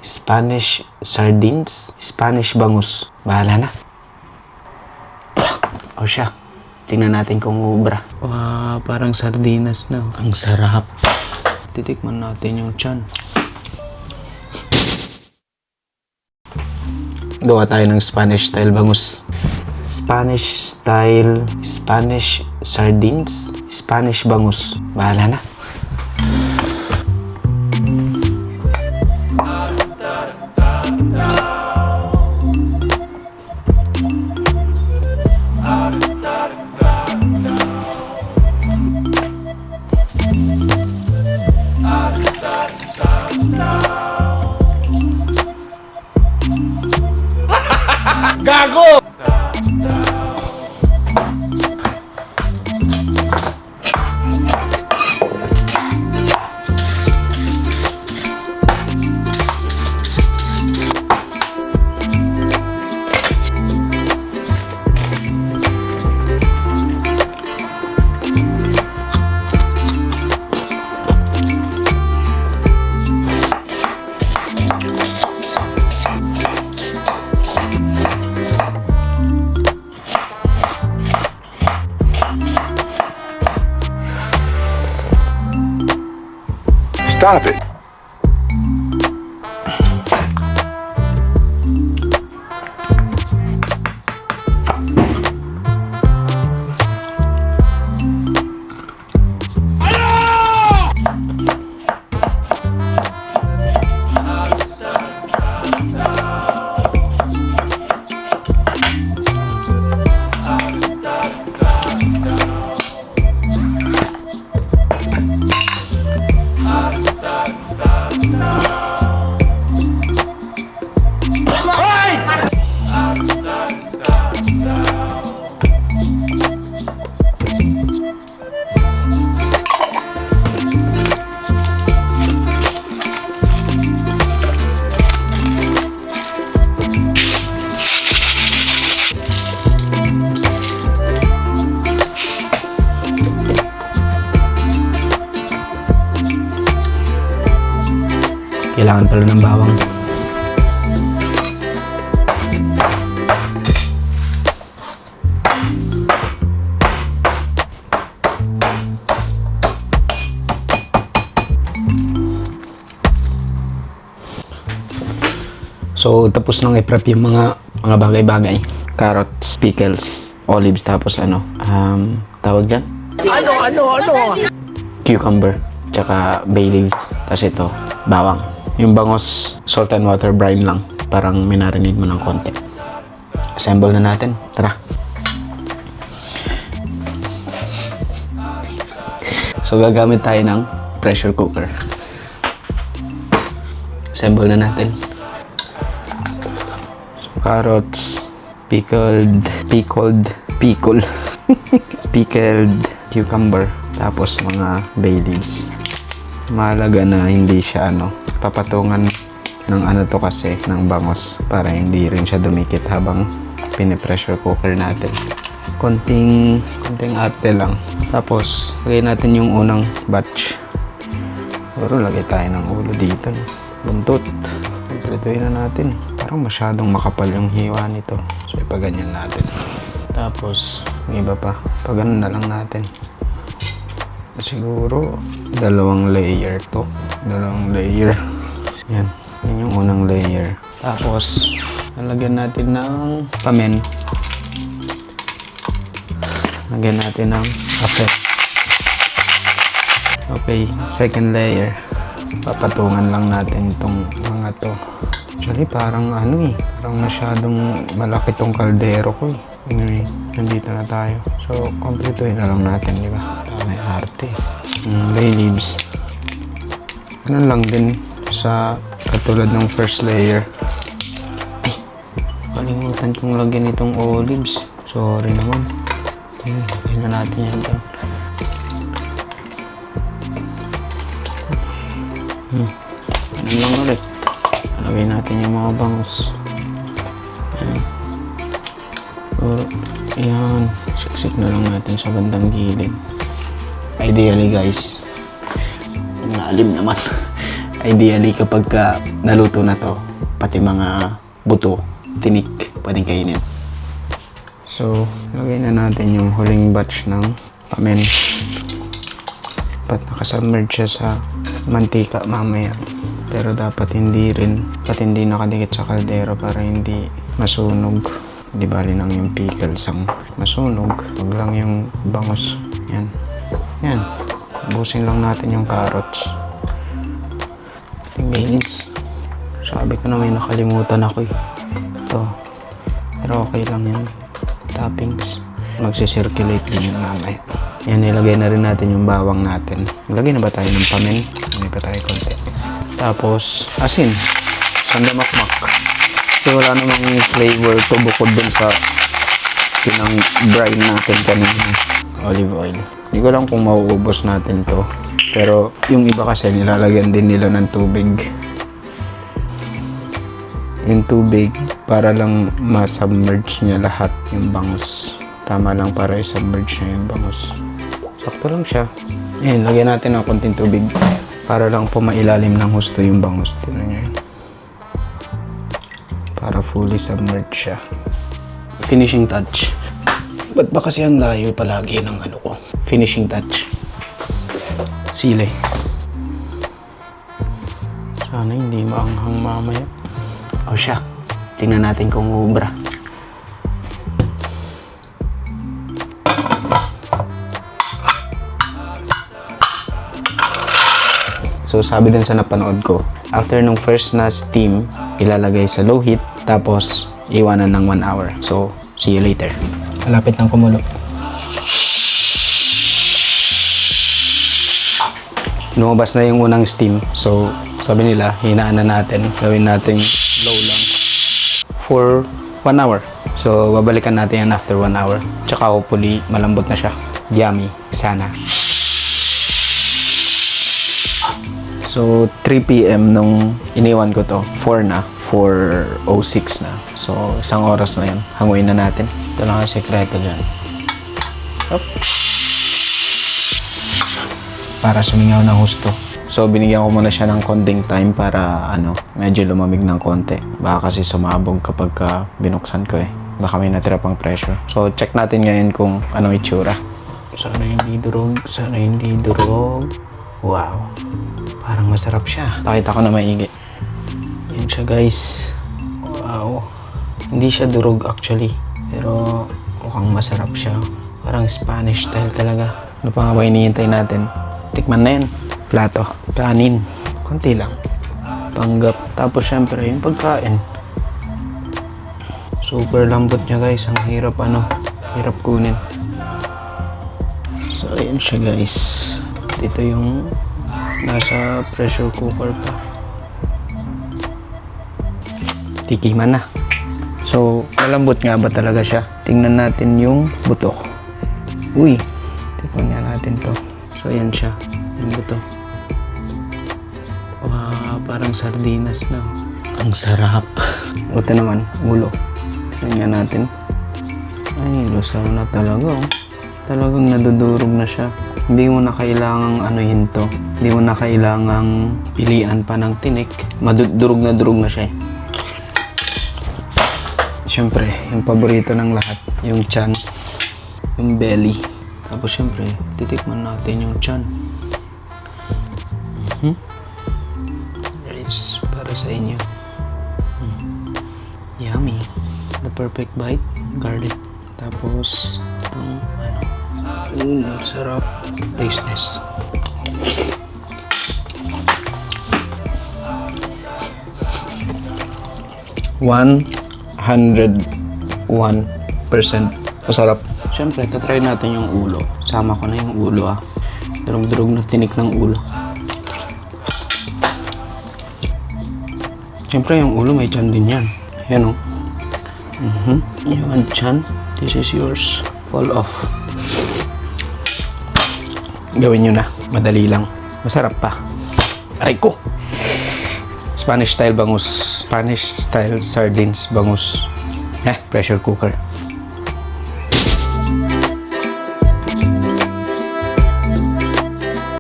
Spanish sardines, Spanish bangus. Bahala na. O siya, tingnan natin kung ubra. Wow, parang sardinas na. Ang sarap. Titikman natin yung tiyan. Gawa tayo ng Spanish style bangus. Spanish style, Spanish sardines, Spanish bangus. Bahala na. Gago! Stop it. Kailangan pala ng bawang. So, tapos nang i-prep yung mga bagay-bagay. Carrots, pickles, olives, tapos tawag dyan? Ano? Cucumber, tsaka bay leaves, tapos ito, bawang. Yung bangos, salt and water brine lang. Parang minarinate mo ng konti. Assemble na natin. Tara. So, gagamit tayo ng pressure cooker. Assemble na natin. So, carrots, pickled, pickled cucumber, tapos mga bay leaves. Mahalaga na hindi siya papatungan ng to kasi ng bangos para hindi rin siya dumikit habang pinipressure cooker natin. Konting arte lang. Tapos lagay natin yung unang batch. Siguro lagay tayo ng ulo dito, buntot. Prituin na natin. Parang masyadong makapal yung hiwa nito, so ipaganyan natin. Tapos yung iba pa, pagano na lang natin. Siguro dalawang layer to. Dalawang layer. Yan. Yan yung unang layer. Tapos lalagyan natin ng pamen. Lagyan natin ng aset. Okay. Second layer. Papatungan lang natin itong mga to. Actually parang parang masyadong malaki tong kaldero ko eh. Anyway, nandito na tayo. So, kompletuhin na lang natin, di ba? May arte. Bay leaves. Ganun lang din sa katulad ng first layer. Ay, kalimutan kong lagyan itong olives. Sorry naman. Lagyan na natin yan dyan. Ganun lang ulit. Lagyan natin yung mga bangus. Ayan, siksik na lang natin sa bandang gilid. Ideally guys, malalim naman. Ideally, kapag naluto na to, pati mga buto, tinik, pwedeng kainin. So, lagay na natin yung huling batch ng pamen. Dapat nakasubmerge siya sa mantika mamaya. Pero dapat hindi nakadikit sa kaldero para hindi masunog. Di bali lang yung pickles ang masunog. Huwag lang yung bangus. Yan. Yan. Ubusin lang natin yung carrots. Beans. Sabi ko na may nakalimutan ako eh. Ito. Pero okay lang yan. Toppings. Magsisirculate din yung mamaya. Yan, nilagay na rin natin yung bawang natin. Nilagay na ba tayo ng pamen? May pa tayo konti. Tapos, asin. Sandamakmak. Kasi wala namang flavor to bukod dun sa pinang brine natin kanina. Olive oil. Hindi ko lang kung mauubos natin to. Pero yung iba kasi nilalagyan din nila ng tubig. Yung tubig para lang ma-submerge niya lahat yung bangus. Tama lang para i-submerge niya yung bangus. Sakto lang siya. Ayan, lagyan natin ng konting tubig para lang pumailalim ng husto yung bangus. Tignan niyo yun. Para fully submerge siya. Finishing touch. Ba't ba kasi ang layo palagi ng ano ko? Finishing touch. Sili. Sana hindi maanghang mamaya. O siya. Tingnan natin kung ubra. So sabi din sa napanood ko, after nung first na steam, ilalagay sa low heat, tapos iwanan ng 1 hour. So, see you later. Malapit ng kumulo. Lumabas na yung unang steam. So, sabi nila, hinaan na natin. Gawin natin low lang for 1 hour. So, babalikan natin yan after 1 hour. Tsaka hopefully, malambot na siya. Yummy. Sana. So, 3 p.m. nung iniwan ko to. 4 na. 4:06 na. So, isang oras na yan. Hanguin na natin. Ito lang ang sekreto dyan. Up. Para sumingaw ng husto. So, binigyan ko muna siya ng konting time para, medyo lumamig ng konti. Baka kasi sumabog kapag binuksan ko eh. Baka may natira pang pressure. So, check natin ngayon kung anong itsura. Sana hindi durog. Sana hindi durog. Wow. Parang masarap siya. Pakita ko na maigi. Yan siya guys. Wow. Hindi siya durog actually. Pero mukhang masarap siya. Parang Spanish style talaga. Ano pa nga ba hinihintay natin? Tikman na yan. Plato. Kanin. Konti lang. Panggap. Tapos syempre yung pagkain. Super lambot niya guys. Ang hirap hirap kunin. So ayan siya guys. Dito yung nasa pressure cooker pa. Tikiman na. So, malambot nga ba talaga siya? Tingnan natin yung buto. Uy, tikman nga natin to. So, ayan siya. Yung buto. Wow, parang sardinas na. Ang sarap. Ito naman, ulo. Tingnan nga natin. Ay, lusaw na talaga. Oh. Talagang nadudurog na siya. Hindi mo na kailangang anuhin to. Hindi mo na kailangang pilian pa ng tinik. Durog na siya eh. Siyempre, yung paborito ng lahat, yung tiyan, yung belly. Tapos siyempre, titikman natin yung tiyan. Guys, para sa inyo. Yummy. The perfect bite. Garlic. Tapos, itong sarap. Taste test. One 101% masarap. Siyempre, tatry natin yung ulo. Sama ko na yung ulo Durog-durog na tinik ng ulo. Siyempre, yung ulo may tiyan din yan. Yan You want tiyan? This is yours. Fall off. Gawin nyo na. Madali lang. Masarap pa. Aray ko! Spanish style bangus. Spanish style sardines bangus. Pressure cooker.